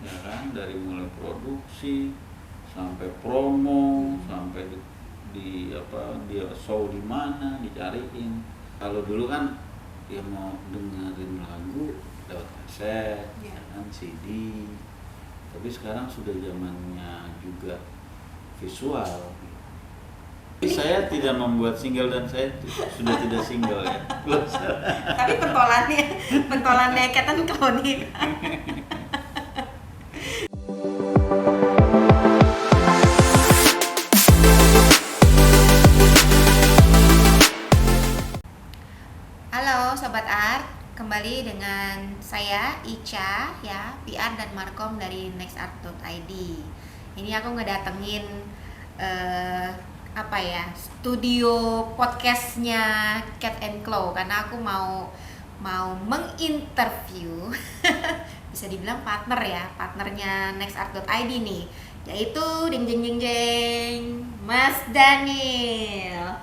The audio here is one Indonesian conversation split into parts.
ya kan, dari mulai produksi sampai promo sampai di apa dia show di mana dicariin. Kalau dulu kan dia mau dengerin lagu lewat kaset, ya kan, CD. Tapi sekarang sudah zamannya juga visual. Saya tidak membuat single dan saya sudah tidak single ya. Tapi pentolannya Cat and Claw nih. Halo Sobat Art, kembali dengan saya Ica ya, PR dan Markom dari nextart.id. Ini aku ngedatengin studio podcastnya Cat and Claw karena aku mau menginterview bisa dibilang partnernya nextart.id nih, yaitu jeng Mas Daniel.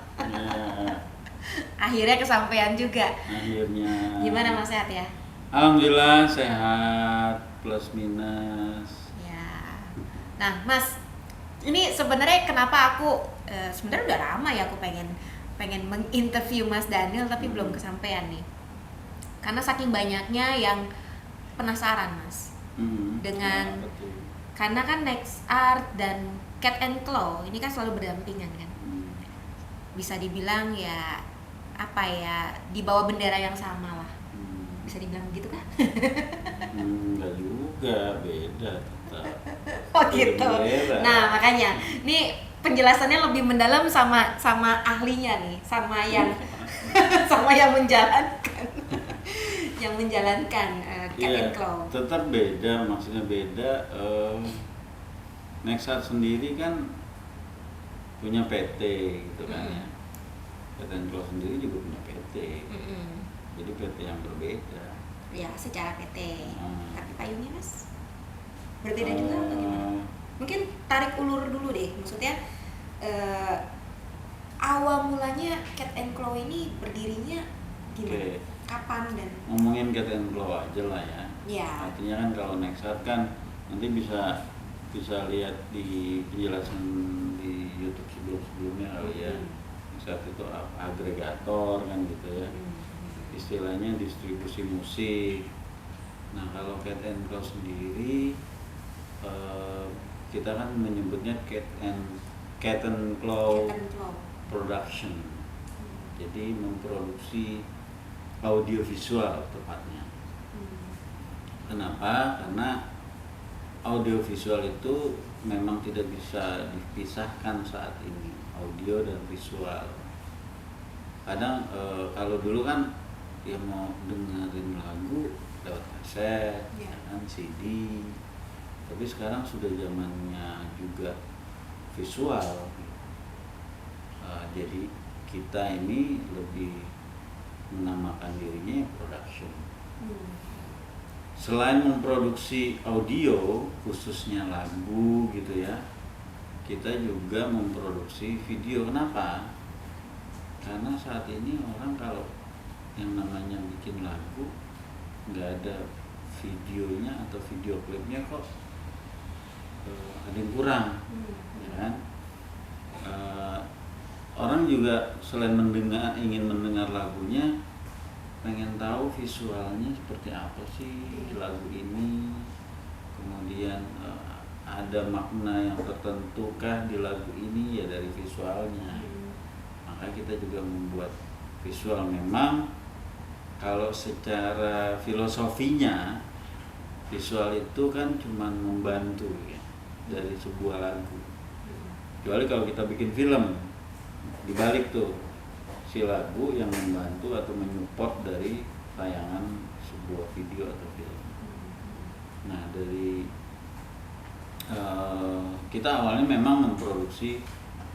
Akhirnya kesampaian juga. Akhirnya. Gimana Mas, sehat ya? Alhamdulillah sehat plus minus. Ya. Nah Mas, ini sebenarnya kenapa aku sebenarnya udah lama ya aku pengen menginterview Mas Daniel tapi belum kesampaian nih. Karena saking banyaknya yang penasaran Mas dengan karena kan nextart dan Cat and Claw ini kan selalu berdampingan kan. Bisa dibilang ya di bawah bendera yang sama lah. Bisa dibilang begitu kah? Enggak juga, beda tetap. Oh gitu. Nah makanya ini penjelasannya lebih mendalam sama ahlinya nih, sama yang menjalankan Cat and Claw. Tetap beda, maksudnya beda. Nextart sendiri kan punya PT gitu kan ya. Cat and Claw sendiri juga punya PT. Jadi PT yang berbeda. Ya, secara PT. Tapi payungnya Mas berbeda juga atau gimana? Mungkin tarik ulur dulu deh. Maksudnya awal mulanya Cat and Claw ini berdirinya gimana? Kapan dan ngomongin Cat and Claw aja lah ya. Ya. Artinya kan kalau nextart kan nanti bisa lihat di penjelasan di YouTube sebelumnya kali ya. Nextart itu agregator kan gitu ya. Istilahnya distribusi musik. Nah kalau Cat and Claw sendiri kita kan menyebutnya Cat and Claw Production. Jadi memproduksi audiovisual tepatnya. Kenapa? Karena audiovisual itu memang tidak bisa dipisahkan saat ini, audio dan visual. Kadang kalau dulu kan dia mau dengerin lagu lewat kaset, kan CD. Tapi sekarang sudah zamannya juga visual. Jadi kita ini lebih menamakan dirinya production. Selain memproduksi audio, khususnya lagu gitu ya, kita juga memproduksi video. Kenapa? Karena saat ini orang kalau yang namanya bikin lagu nggak ada videonya atau video klipnya kok ada yang kurang, ya kan? Orang juga selain ingin mendengar lagunya, pengen tahu visualnya seperti apa sih lagu ini, kemudian ada makna yang tertentu kah di lagu ini, ya dari visualnya. Maka kita juga membuat visual. Memang kalau secara filosofinya visual itu kan cuma membantu ya dari sebuah lagu. Kecuali kalau kita bikin film, dibalik tuh si lagu yang membantu atau menyupport dari tayangan sebuah video atau film. Nah dari kita awalnya memang memproduksi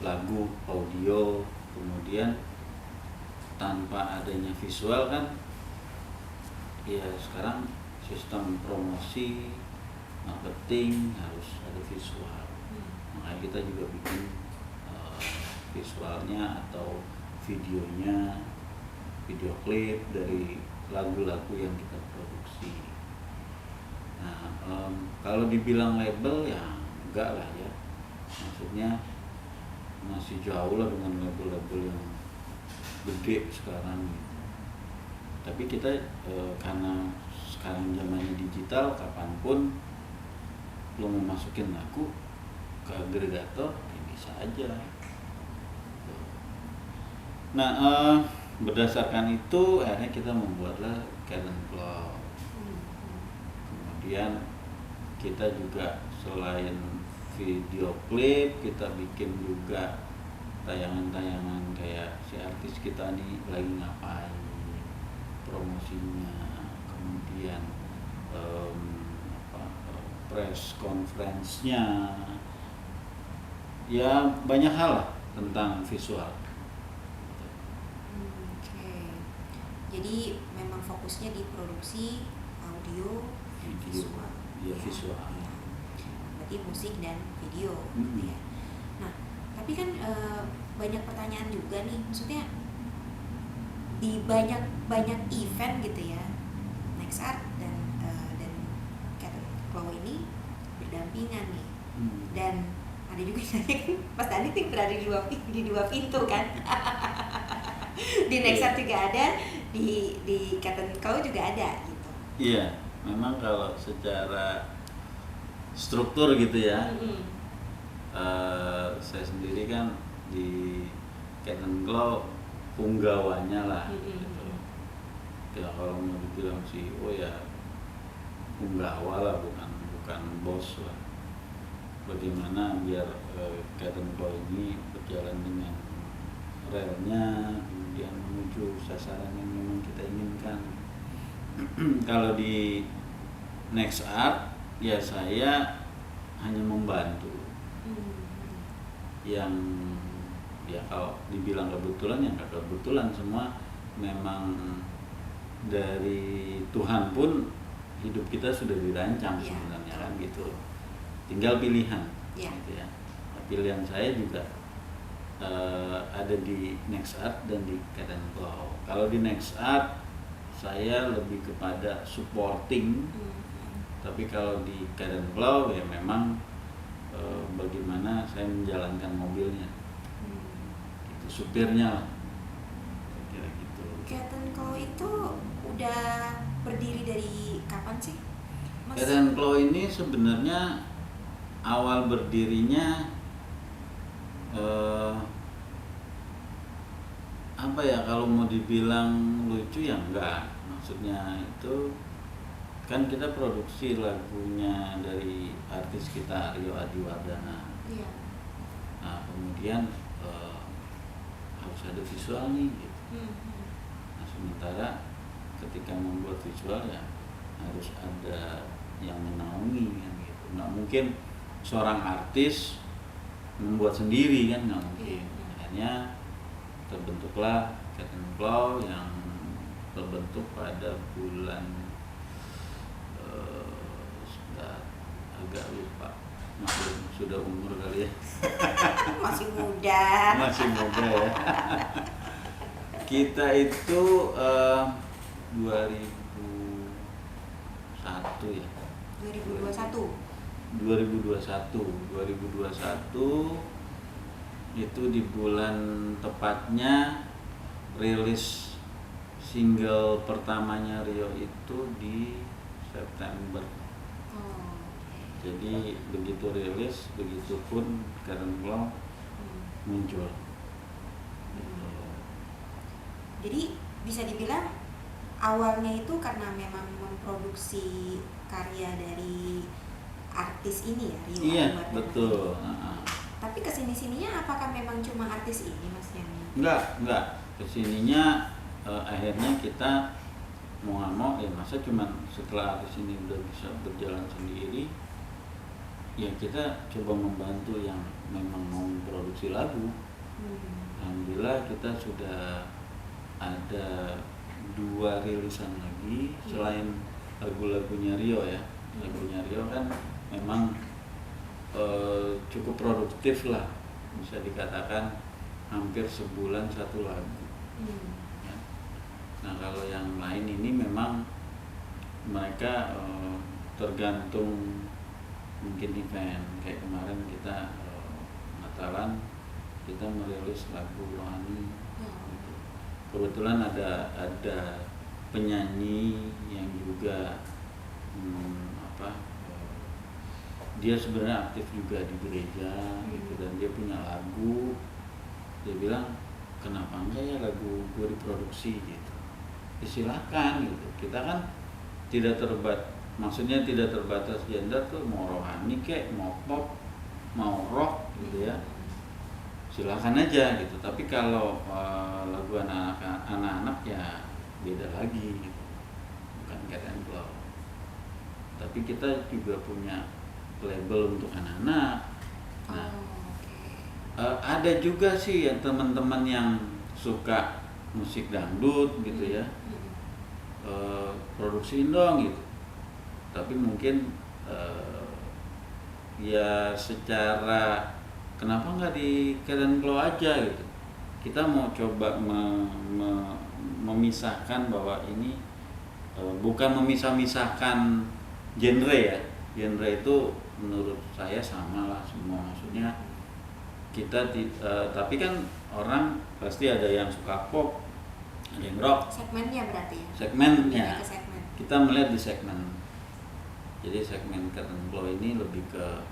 lagu audio, kemudian tanpa adanya visual kan ya sekarang sistem promosi marketing harus ada visual. Makanya kita juga bikin visualnya atau videonya, video klip dari lagu-lagu yang kita produksi. Nah, kalau dibilang label ya enggak lah ya, maksudnya masih jauh lah dengan label-label yang gede sekarang gitu. Tapi kita karena sekarang zamannya digital, kapanpun lo mau masukin lagu ke agregator ya bisa aja. Nah, berdasarkan itu akhirnya kita membuatlah Caden Cloud. Kemudian kita juga selain video klip, kita bikin juga tayangan-tayangan kayak si artis kita nih lagi ngapain, promosinya, kemudian press conference-nya, ya banyak hal lah tentang visual. Oke. Jadi memang fokusnya di produksi audio, Video, visual. ya visual. Ya. Berarti musik dan video, gitu ya. Nah, tapi kan banyak pertanyaan juga nih, maksudnya di banyak event gitu ya, Nexart dan Caden Cloud ini berdampingan nih. Dan ada juga yang nanya kan, Mas Dani nih berada di dua pintu kan. Di Nexart juga ada, di Caden Cloud juga ada gitu. Iya, memang kalau secara struktur gitu ya, saya sendiri kan di Caden Cloud punggawanya lah gitu. Ya kalau mau dibilang CEO ya punggawa lah, bukan bos lah. Bagaimana biar Caden Cloud ini berjalan dengan relnya, kemudian menuju sasaran yang memang kita inginkan. Kalau di Nexart ya saya hanya membantu. Yang ya kalau dibilang kebetulan ya nggak kebetulan, semua memang dari Tuhan pun hidup kita sudah dirancang sebenarnya kan gitu. Tinggal pilihan gitu ya. Pilihan saya juga ada di Nexart dan di Caden Cloud. Kalau di Nexart saya lebih kepada supporting, tapi kalau di Caden Cloud ya memang bagaimana saya menjalankan mobilnya, itu supirnya lah, kira gitu. Caden Cloud itu udah berdiri dari kapan sih, Mas? Caden Cloud ini sebenarnya awal berdirinya apa ya, kalau mau dibilang lucu ya enggak, maksudnya itu kan kita produksi lagunya dari artis kita Rio Adiwardana. Iya. Nah kemudian harus ada visual nih gitu. Nah sementara ketika membuat visual ya harus ada yang menaungi kan gitu. Nggak mungkin seorang artis membuat sendiri kan, nggak mungkin. Akhirnya terbentuklah Caden Cloud yang terbentuk pada bulan agak lupa, sudah umur kali ya. Masih muda. Masih muda ya. Kita itu 2001 ya. 2021 itu di bulan tepatnya rilis single pertamanya Rio itu di September. Jadi begitu rilis, begitu pun Caden Cloud muncul. Jadi bisa dibilang awalnya itu karena memang memproduksi karya dari artis ini ya, Rio Iya, Adiwardana. betul. Tapi kesini-sininya apakah memang cuma artis ini, Mas, yang? Enggak. Kesininya akhirnya kita mau nggak mau ya, masa cuman setelah artis ini udah bisa berjalan sendiri, ya kita coba membantu yang memang mau produksi lagu. Alhamdulillah kita sudah ada 2 rilisan lagi selain lagu-lagunya Rio ya. Lagunya Rio kan memang cukup produktif lah, bisa dikatakan hampir sebulan 1 lagu. Ya. Nah kalau yang lain ini memang mereka tergantung mungkin event. Kayak kemarin kita Natalan kita merilis lagu rohani gitu. Kebetulan ada penyanyi yang juga dia sebenarnya aktif juga di gereja gitu, dan dia punya lagu. Dia bilang, kenapa enggak ya lagu gue diproduksi gitu. Ya, silakan gitu. Kita kan maksudnya tidak terbatas gender tuh, mau rohani kek, mau pop, mau rock gitu ya. Silakan aja gitu. Tapi kalau lagu anak-anak ya beda lagi gitu. Bukan Cat and Claw. Tapi kita juga punya label untuk anak-anak. Nah, ada juga sih ya teman-teman yang suka musik dangdut gitu ya, produksiin dong gitu. Tapi mungkin ya secara kenapa nggak di Cat and Claw aja gitu. Kita mau coba memisahkan bahwa ini bukan memisah-misahkan genre ya. Genre itu menurut saya sama lah semua, maksudnya kita tapi kan orang pasti ada yang suka pop, ada yang rock. Segmennya berarti ya? Segmennya. Segmen. Kita melihat di segmen. Jadi segmen Cat and Claw ini lebih ke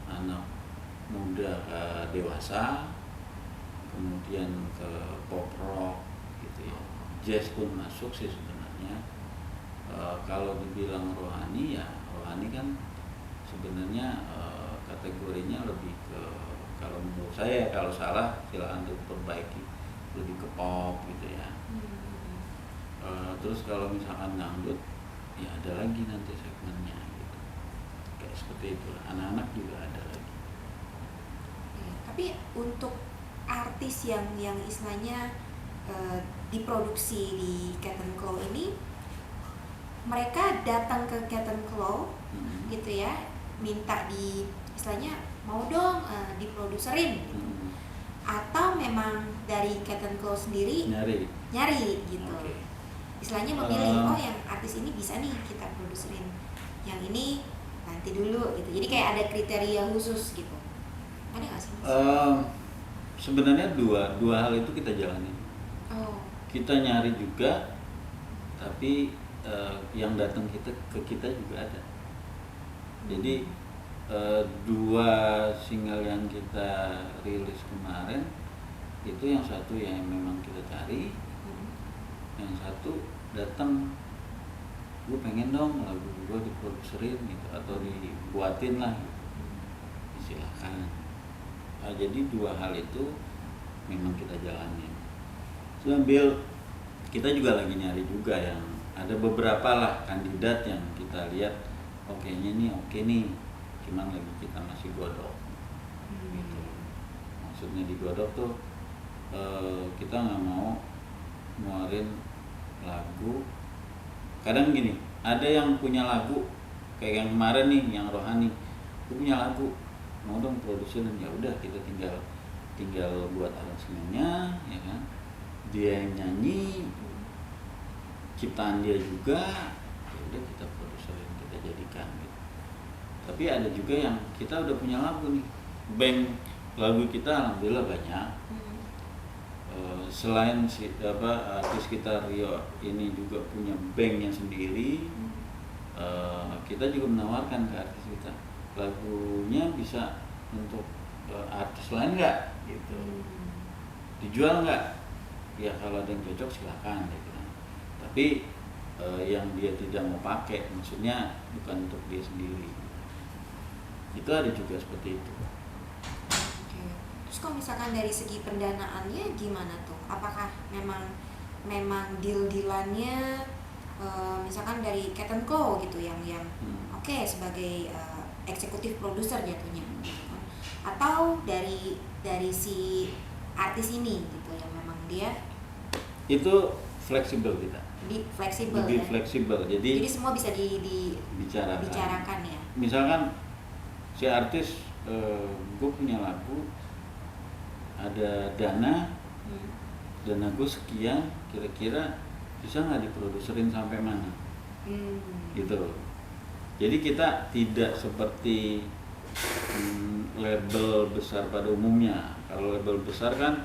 anak muda dewasa, kemudian ke pop rock gitu ya. Jazz pun masuk sih sebenarnya. Kalau dibilang rohani ya, rohani kan sebenarnya kategorinya lebih ke, kalau menurut saya, kalau salah silakan diperbaiki, lebih ke pop gitu ya. Terus kalau misalkan dangdut ya ada lagi nanti segmennya gitu, kayak seperti itu. Anak-anak juga ada lagi. Tapi untuk artis yang istilahnya diproduksi di Cat and Claw ini, mereka datang ke Cat and Claw gitu ya, minta istilahnya mau dong diproduserin gitu. Atau memang dari Cat and Claw sendiri nyari gitu. Okay. Istilahnya memilih, oh yang artis ini bisa nih kita produserin, yang ini nanti dulu gitu. Jadi kayak ada kriteria khusus gitu. Ada nggak sih? Sebenarnya dua hal itu kita jalani. Kita nyari juga, tapi yang datang ke kita juga ada. Jadi dua single yang kita rilis kemarin itu, yang satu yang memang kita cari, yang satu datang, gue pengen dong lagu gue diproduserin gitu, atau dibuatin lah gitu. Silakan. Jadi dua hal itu memang kita jalanin. Sambil kita juga lagi nyari juga, yang ada beberapa lah kandidat yang kita lihat oke nih, cuman lagi kita masih godok gitu. Maksudnya digodok tuh kita nggak mau ngeluarin lagu. Kadang gini, ada yang punya lagu kayak yang kemarin nih, yang rohani, gue punya lagu, mau dong produserin. Ya udah, kita tinggal buat aransemennya ya kan, dia yang nyanyi, ciptaan dia juga, ya udah kita produserin, kita jadikan gitu. Tapi ada juga yang kita udah punya lagu nih, bank lagu kita alhamdulillah banyak. Selain artis kita Rio ini juga punya banknya sendiri, kita juga menawarkan ke artis kita, lagunya bisa untuk artis lain nggak gitu, dijual nggak? Ya kalau ada yang cocok silakan gitu. Tapi yang dia tidak mau pakai, maksudnya bukan untuk dia sendiri, itu ada juga seperti itu. Terus kalau misalkan dari segi pendanaannya gimana tuh? Apakah memang deal-dealannya misalkan dari Cat and Claw gitu yang oke, sebagai eksekutif produser jatuhnya, atau dari si artis ini gitu yang memang dia itu fleksibel, kita lebih fleksibel, jadi semua bisa dibicarakan ya. Misalkan si artis, gue punya lagu, ada dana gue sekian, kira-kira bisa nggak diproduserin sampai mana gitu. Jadi kita tidak seperti label besar pada umumnya. Kalau label besar kan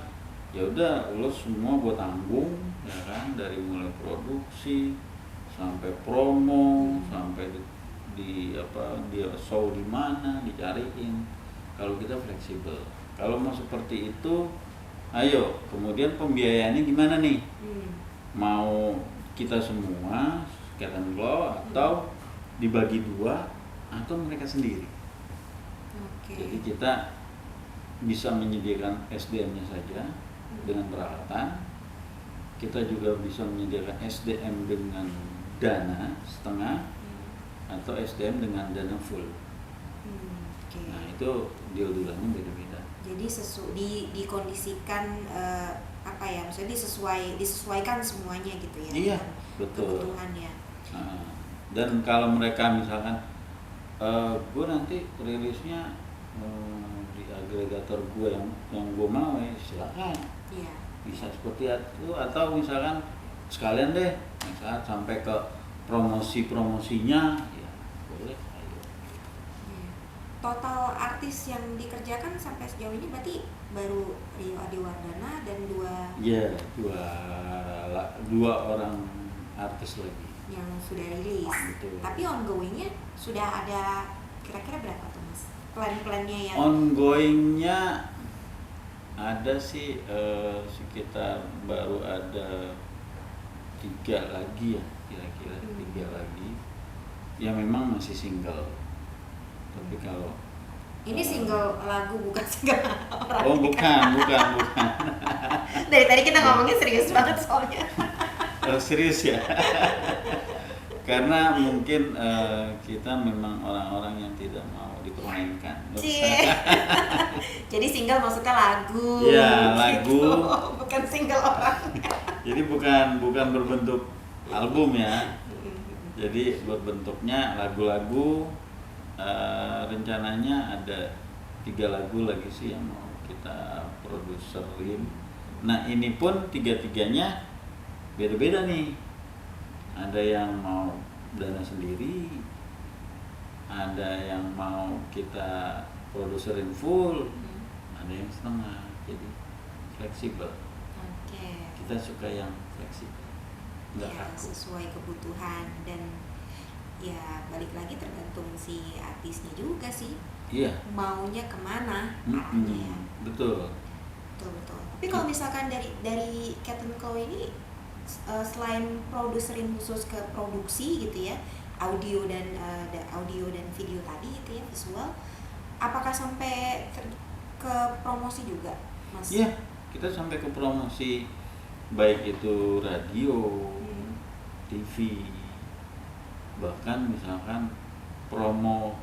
ya udah lo semua gue tanggung, ya kan, dari mulai produksi sampai promo sampai di apa dia show di mana dicariin. Kalau kita fleksibel. Kalau mau seperti itu, ayo kemudian pembiayaannya gimana nih? Mau kita semua Cat&Claw atau dibagi dua atau mereka sendiri? Jadi kita bisa menyediakan SDM-nya saja dengan peralatan, kita juga bisa menyediakan SDM dengan dana setengah atau SDM dengan dana full. Nah itu deal-dealannya beda-beda. Jadi dikondisikan apa ya, maksudnya disesuaikan semuanya gitu ya. Iya, betul. Kebutuhannya. Nah, dan kalau mereka misalkan gue nanti rilisnya di agregator gue yang gue mau, ya silakan. Iya. Bisa seperti itu, atau misalkan sekalian deh misalkan sampai ke promosinya ya boleh. Ayo. Total artis yang dikerjakan sampai sejauh ini berarti baru Rio Adiwardana dan dua orang artis lagi yang sudah rilis. Betul. Tapi ongoingnya sudah ada kira-kira berapa tuh Mas? Plan-plannya yang ongoingnya ada sih sekitar baru ada 3 lagi ya, kira-kira 3 lagi yang memang masih single. Tapi kalau ini single lagu bukan single orang. Oh bukan. Dari tadi kita ngomongin serius banget soalnya. Serius ya. Karena mungkin kita memang orang-orang yang tidak mau dipermainkan. Jadi single maksudnya lagu. Ya, lagu. Gitu. Bukan single orang. Jadi bukan berbentuk album ya. Jadi berbentuknya lagu-lagu. Rencananya ada 3 lagu lagi sih yang mau kita produserin. Nah ini pun 3-3-nya beda-beda nih. Ada yang mau dana sendiri, ada yang mau kita produserin full, ada yang setengah. Jadi fleksibel. Kita suka yang fleksibel, nggak kaku. Sesuai kebutuhan dan ya balik lagi tergantung si artisnya juga sih. Iya. Maunya kemana arahnya ya. Betul. Tapi kalau misalkan dari Cat&Claw ini selain produserin khusus ke produksi gitu ya, audio dan video tadi gitu ya, visual, apakah sampai ke promosi juga, Mas? Iya, kita sampai ke promosi baik itu radio, TV, bahkan misalkan promo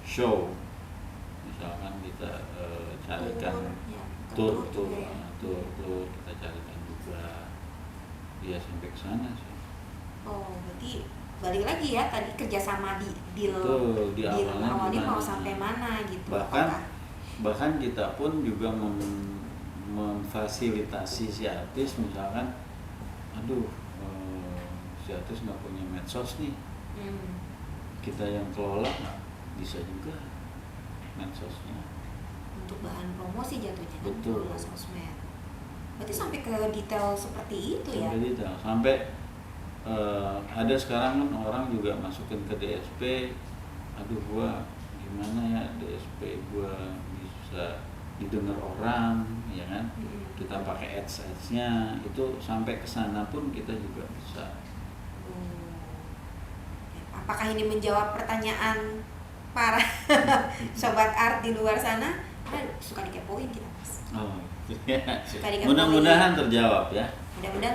show, misalkan kita carikan tour kita carikan juga, dia sampai ke sana sih. Oh, berarti balik lagi ya tadi kerjasama di awalnya mau sampai mana gitu. Bahkan kita pun juga memfasilitasi si artis, misalkan si artis nggak punya medsos nih, kita yang kelola bisa juga medsosnya untuk bahan promosi jatuhnya. Betul. Kan sosmed. Berarti sampai ke detail seperti itu ya? Sampai ada sekarang kan orang juga masukin ke DSP, gua gimana ya DSP gua bisa didengar orang, ya kan? Kita pakai ads-nya itu sampai ke sana pun kita juga bisa. Apakah ini menjawab pertanyaan para sobat art di luar sana? Suka dikepoin kita, Mas. Oh, ya. Mudah-mudahan terjawab ya.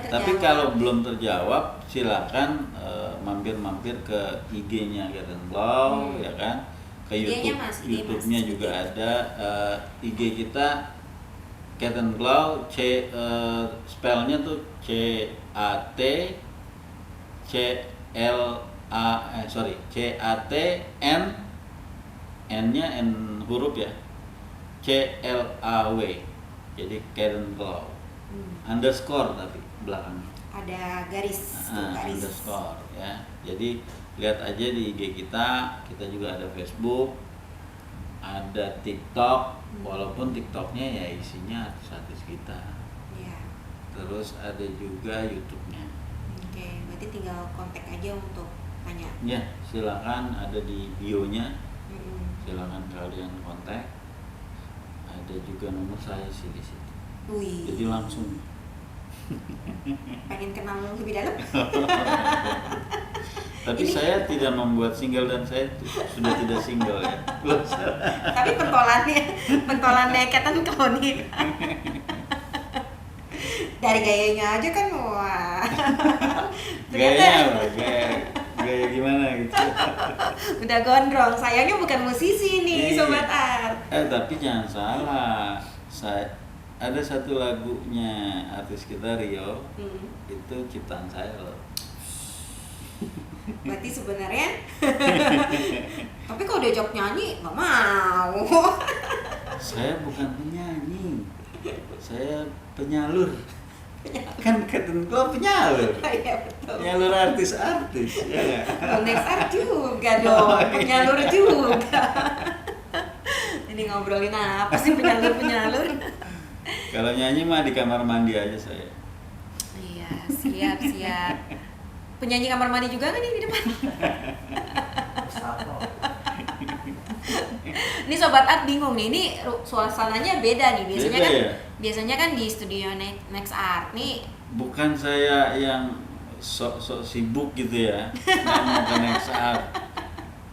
Tapi kalau belum terjawab, silakan mampir-mampir ke IG-nya Cat&Claw, ya kan? Ke YouTube-nya juga ada. IG kita Cat&Claw, spellnya tuh CATN, N-nya N huruf ya, CLAW, jadi Cat&Claw, underscore tapi belakangnya. ada garis tuh, garis. Underscore ya. Jadi lihat aja di IG kita juga ada Facebook, ada TikTok, walaupun TikToknya ya isinya artis-artis kita. Iya. Terus ada juga YouTube-nya. Oke, berarti tinggal kontak aja untuk tanya. Ya, silakan, ada di bio-nya. Mm-mm. Silakan kalian kontak. Ada juga nomor saya sih di situ. Wih. Jadi langsung. Pengen kenal lebih dalam? Tapi saya tidak membuat single dan saya sudah tidak single ya. Tapi pentolannya Ketan Claw nih. Dari gayanya aja kan, wah. Gayanya apa? Gaya gimana gitu. Udah gondrong, sayangnya bukan musisi nih, Iya. Sobat Art. Tapi jangan salah. Ada satu lagunya artis kita Rio, itu ciptaan saya loh. Berarti sebenarnya tapi kalau diajak nyanyi nggak mau. Saya bukan penyanyi, saya penyalur. Kan Ketan Claw penyalur. Iya betul. Penyalur artis-artis, ya nggak? Next Art juga dong, penyalur juga. Ini ngobrolin apa sih penyalur? Kalau nyanyi mah di kamar mandi aja saya. Iya, siap. Penyanyi kamar mandi juga kan nih di depan? Ini Sobat Art bingung nih, ini suasananya beda nih. Biasanya Beda kan ya? biasanya kan di studio Next Art nih. Bukan saya yang sok sibuk gitu ya. Nggak ke Next Art.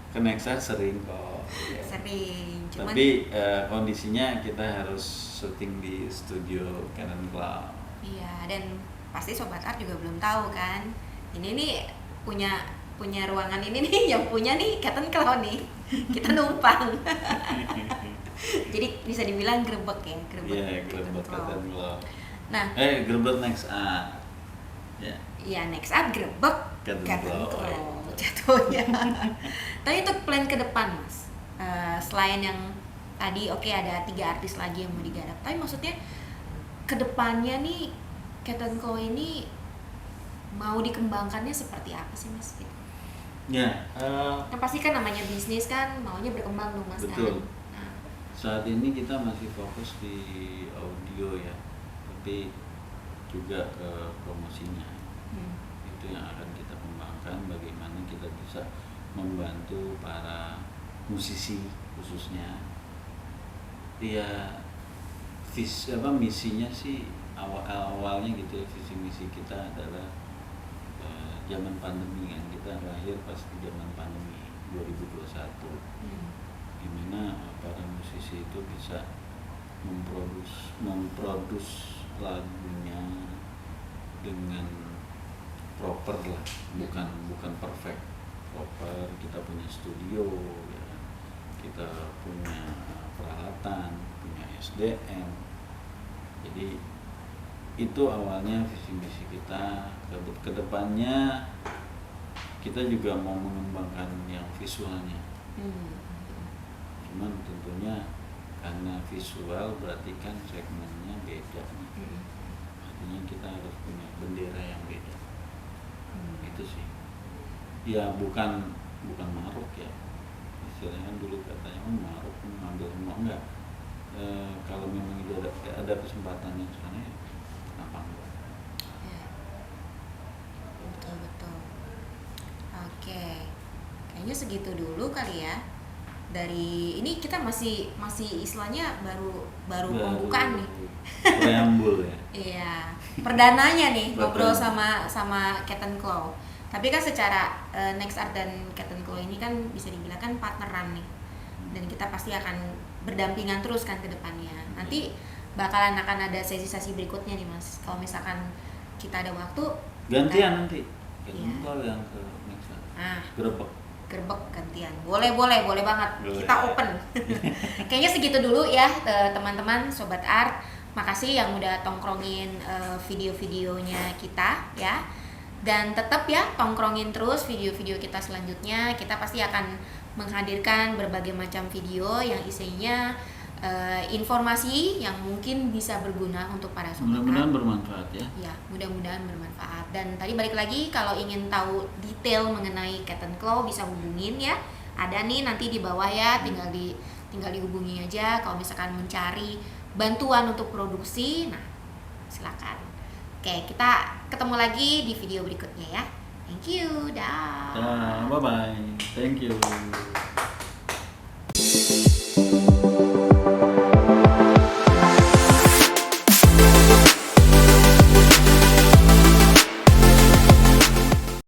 Ke Next Art sering kok. Ya. Sering, cuman Tapi kondisinya kita harus syuting di studio Ketan Claw. iya, dan pasti Sobat Art juga belum tahu kan. Ini nih punya ruangan ini nih, yang punya nih Ketan Claw nih. Kita numpang. Jadi bisa dibilang grebek ya, Iya, gerbek Ketan Claw. Nah, Gerbek Next Art. Ya. iya Next Art grebek Ketan Claw. jatuhnya. Tapi untuk plan ke depan Mas, selain yang tadi ada 3 artis lagi yang mau digarap, tapi maksudnya ke depannya nih Ketan Claw ini mau dikembangkannya seperti apa sih Mas? Ya, Nah, pasti kan namanya bisnis kan maunya berkembang dong Mas. betul. Kan? Nah, Saat ini kita masih fokus di audio ya, tapi juga ke promosinya. Itu yang akan kita kembangkan, bagaimana kita bisa membantu para musisi khususnya. Ya, misinya sih awalnya gitu ya, visi misi kita adalah zaman pandemi kan, kita lahir pas di zaman pandemi 2021, gimana para musisi itu bisa memproduce lagunya dengan proper lah, bukan perfect, proper. Kita punya studio ya, kita punya peralatan, punya SDM. Jadi itu awalnya visi misi kita. Ke depannya kita juga mau mengembangkan yang visualnya. Cuman tentunya karena visual berarti kan segmennya beda nih. Artinya kita harus punya bendera yang beda. Itu sih. Ya bukan maruk ya. Istilahnya kan dulu katanya maruk mengambil semua, enggak. Kalau memang itu ada kesempatan yang sana ya kenapa enggak? ya. Betul. Oke. Kayaknya segitu dulu kali ya. Dari ini kita masih istilahnya baru pembukaan nih. Preambul ya. Iya, perdananya nih ngobrol Perdana. sama Ketan Claw. Tapi kan secara Next Art dan Ketan Claw ini kan bisa dibilang kan partneran nih. Dan kita pasti akan berdampingan terus kan ke depannya. Nanti akan ada sesi-sesi berikutnya nih Mas. Kalau misalkan kita ada waktu Gantian nanti. Iya. Ketan yang ke Next Art. Nah, Gerbek. gantian. Boleh banget. Boleh. Kita open. Kayaknya segitu dulu ya teman-teman Sobat Art. Makasih yang udah tongkrongin video-videonya kita ya. Dan tetap ya tongkrongin terus video-video kita selanjutnya. Kita pasti akan menghadirkan berbagai macam video yang isinya informasi yang mungkin bisa berguna untuk para sobat. Mudah-mudahan bermanfaat ya. Ya, mudah-mudahan bermanfaat. Dan tadi balik lagi, kalau ingin tahu detail mengenai Cat & Claw bisa hubungin ya. Ada nih nanti di bawah ya, tinggal dihubungi aja. Kalau misalkan mencari bantuan untuk produksi, nah silakan. Oke, kita ketemu lagi di video berikutnya ya. Thank you, dah. Bye bye. Thank you.